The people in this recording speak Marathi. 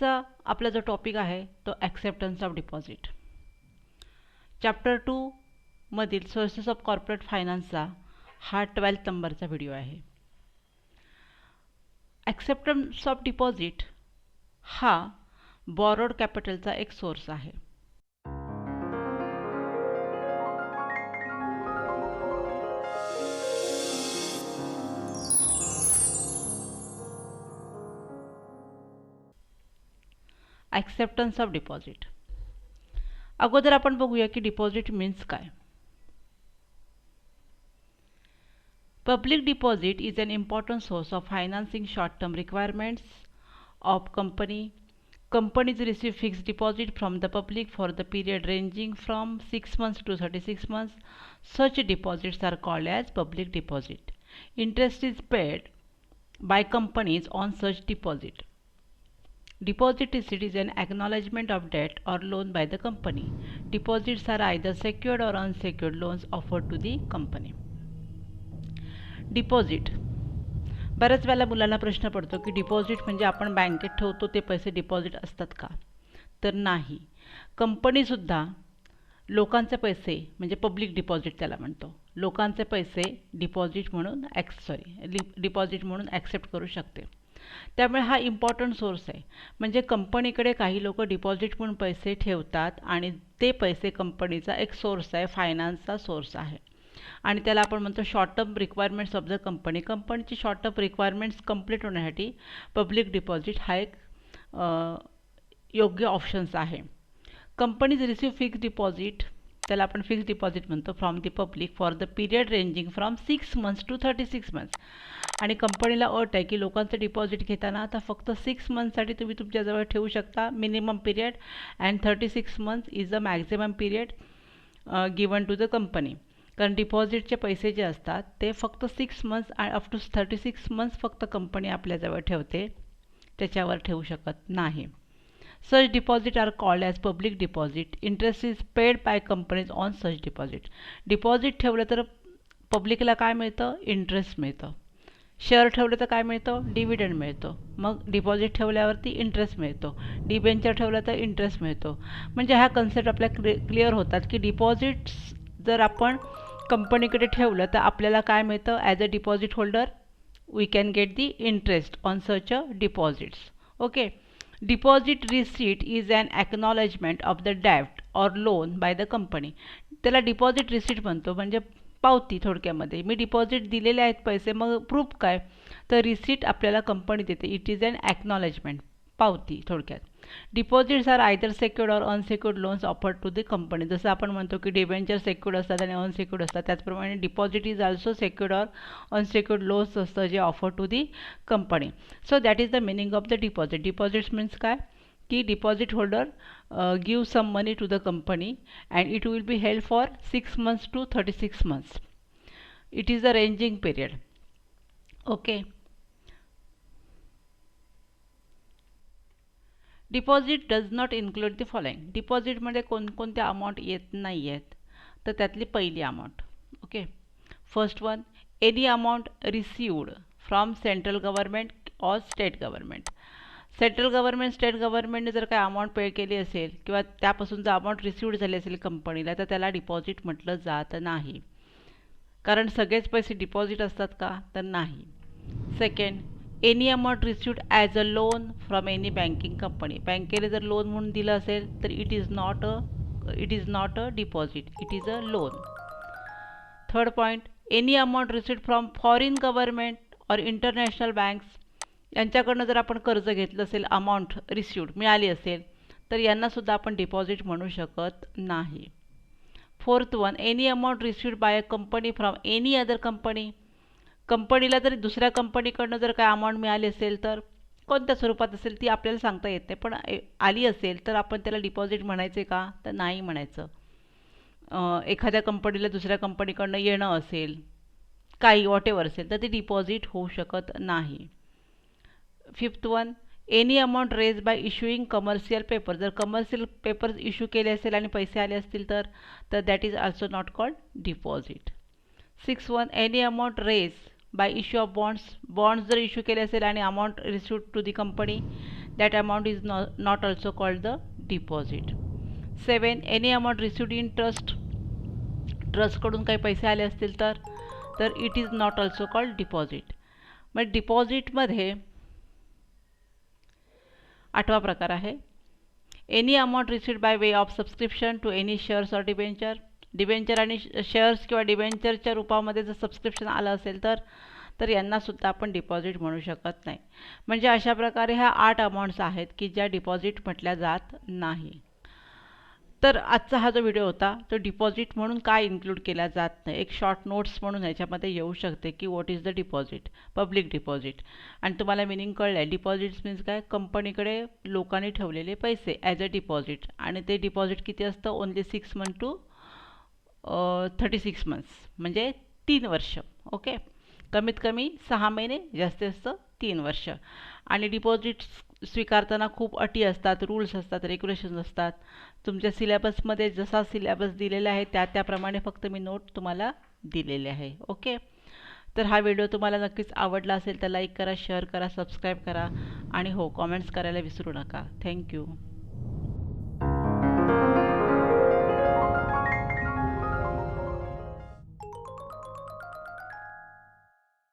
आजचा आपला जो टॉपिक आहे तो ॲक्सेप्टन्स ऑफ डिपॉझिट. चॅप्टर 2 मधील सोर्सेस ऑफ कॉर्पोरेट फायनान्सचा हा 12th नंबरचा व्हिडिओ आहे. ॲक्सेप्टन्स ऑफ डिपॉझिट हा बॉरोड कॅपिटलचा एक सोर्स आहे. ॲक्सेप्टन्स ऑफ डिपॉझिट अगोदर आपण बघूया की डिपॉझिट मीन्स काय. Public deposit is an important source of financing short-term requirements of company. Companies receive fixed deposit from the public for the period ranging from 6 months to 36 months. Such deposits are called as public deposit. Interest is paid by companies on such deposit. Deposit receipt is an acknowledgement of debt or loan by the company. Deposits are either secured or unsecured loans offered to the company. Deposit बऱ्याच वेळेला मुलांना प्रश्न पडतो की डिपॉझिट म्हणजे आपण बँकेत ठेवतो ते पैसे डिपॉझिट असतात का. तर नाही, कंपनीसुद्धा लोकांचे पैसे म्हणजे पब्लिक डिपॉझिट त्याला म्हणतो, लोकांचे पैसे डिपॉझिट म्हणून डिपॉझिट म्हणून ॲक्सेप्ट करू शकते. त्यामुळे हा इम्पॉर्टंट सोर्स आहे. म्हणजे कंपनीकडे काही लोक डिपॉझिट म्हणून पैसे ठेवतात आणि ते पैसे कंपनीचा एक सोर्स आहे, फायनान्सचा सोर्स आहे. आणि त्याला आपण म्हणतो short term requirements of the कंपनीची शॉर्ट टर्म रिक्वायरमेंट्स कंप्लीट होण्यासाठी पब्लिक डिपॉझिट हा एक योग्य ऑप्शन्स आहे. कंपनीज रिसीव्ह फिक्स डिपॉझिट, त्याला आपण फिक्स डिपॉझिट म्हणतो, from the public for the period ranging from 6 months to 36 months. आणि कंपनीला अट आहे की लोकांचं डिपॉझिट घेताना आता फक्त 6 मंथसाठी तुम्ही तुमच्याजवळ ठेवू शकता, minimum period, and 36 months is the maximum period given to the company. कारण डिपॉझिटचे पैसे जे असतात ते फक्त 6 मंथ्स आणि अप टू 36 मंथ्स फक्त कंपनी आपल्याजवळ ठेवते, त्याच्यावर ठेवू शकत नाही. Such deposit are called as public deposit. Interest is paid by companies on such deposit. Deposit ठेवलं तर पब्लिकला काय मिळतं? इंटरेस्ट मिळतं. शेअर ठेवलं तर काय मिळतं? डिव्हिडंड मिळतो. मग डिपॉझिट ठेवल्यावरती इंटरेस्ट मिळतो, डिबेंचर ठेवलं तर इंटरेस्ट मिळतो. म्हणजे ह्या कन्सेप्ट आपल्या क्लिअर होतात की डिपॉझिट्स जर आपण कंपनीकडे ठेवलं तर आपल्याला काय मिळतं? As a deposit holder we can get the interest on such a deposits. Okay. Deposit receipt is an acknowledgement of the डेब्ट or loan by the company. त्याला डिपॉझिट रिसीट म्हणतो, म्हणजे पावती. थोडक्यामध्ये मी डिपॉझिट दिलेले आहेत पैसे, मग प्रूफ काय? तर रिसीट आपल्याला कंपनी देते. इट इज ॲन ॲक्नॉलेजमेंट, पावती थोडक्यात. Deposits are either secured or unsecured loans offered to the company. जसं आपण म्हणतो की डिबेंचर सेक्युर्ड असतात आणि अनसेक्युर्ड असतात, त्याचप्रमाणे deposit is also secured or unsecured loans असतं जे offer to the company. So that is the meaning of the deposit. Deposits means काय की deposit holder give some money to the company and it will be held for 6 months to 36 months. It is a ranging period. Okay. Deposit does not include the following. डिपॉझिटमध्ये कोणकोणत्या अमाऊंट येत नाही आहेत, तर त्यातली पहिली amount. Okay. First one, any amount received from central government or state government. Central government, state गव्हर्नमेंटने जर काही अमाऊंट पे केली असेल किंवा त्यापासून जर अमाऊंट रिसिव्ड झाली असेल कंपनीला, तर त्याला डिपॉझिट म्हटलं जात नाही. कारण सगळेच पैसे डिपॉझिट असतात का? तर नाही. Second, any amount received as a loan from any banking company. बँकेने जर लोन म्हणून दिलं असेल तर it is not a deposit, it is a loan. Third point, any amount received from foreign government or international banks. यांच्याकडनं जर आपण कर्ज घेतलं असेल, अमाऊंट रिसिव्ड मिळाली असेल, तर यांनासुद्धा आपण डिपॉझिट म्हणू शकत नाही. Fourth one, any amount received by a company from any other company. कंपनीला जर दुसऱ्या कंपनीकडनं जर काय अमाऊंट मिळाली असेल, तर कोणत्या स्वरूपात असेल ती आपल्याला सांगता येत नाही, पण आली असेल तर आपण त्याला डिपॉझिट म्हणायचे का? तर नाही म्हणायचं. एखाद्या कंपनीला दुसऱ्या कंपनीकडनं येणं असेल, काही वॉटेवर असेल, तर ते डिपॉझिट होऊ शकत नाही. Fifth one, any amount raise by issuing commercial paper. जर कमर्शियल पेपर्स इश्यू केले असेल आणि पैसे आले असतील तर that is also not called deposit. Six one, any amount raise by issue of bonds. Bonds जर इश्यू केले असेल आणि amount received to the company, that amount is not also called the deposit. 7. Any amount received in trust, ट्रस्टकडून काही पैसे आले असतील तर it is not also called deposit. मग डिपॉझिटमध्ये 8वा प्रकार आहे any amount received by way of subscription to any shares or debenture. Debenture आणि शेअर्स किंवा डिबेंचरच्या रूपामध्ये जर सबस्क्रिप्शन आलं असेल तर यांनासुद्धा आपण डिपॉझिट म्हणू शकत नाही. म्हणजे अशा प्रकारे ह्या 8 अमाऊंट्स आहेत की ज्या डिपॉझिट म्हटल्या जात नाही. तर आजचा हा जो व्हिडिओ होता तो डिपॉझिट म्हणून काय इन्क्लूड केला जात नाही, एक शॉर्ट नोट्स म्हणून ह्याच्यामध्ये येऊ शकते की what is the deposit, public deposit. आणि तुम्हाला मिनिंग कळलं आहे. डिपॉझिट्स मीन्स काय, कंपनीकडे लोकांनी ठेवलेले पैसे ॲज अ डिपॉझिट. आणि ते डिपॉझिट किती असतं, ओन्ली 6 मंथ टू 36 मंथ्स, म्हणजे 3 वर्ष. ओके, कमीत कमी 6 महिने, जास्तीत जास्त 3 वर्ष. आणि डिपॉझिट्स स्वीकारताना खूप अटी असतात, रूल्स असतात, रेग्युलेशन्स असतात. तुमच्या सिलेबसमध्ये जसा सिलेबस दिलेला आहे त्याप्रमाणे फक्त मी नोट तुम्हाला दिलेले आहे. ओके, तर हा व्हिडिओ तुम्हाला नक्कीच आवडला असेल तर लाईक करा, शेअर करा, सबस्क्राईब करा आणि हो, कॉमेंट्स करायला विसरू नका. थँक्यू.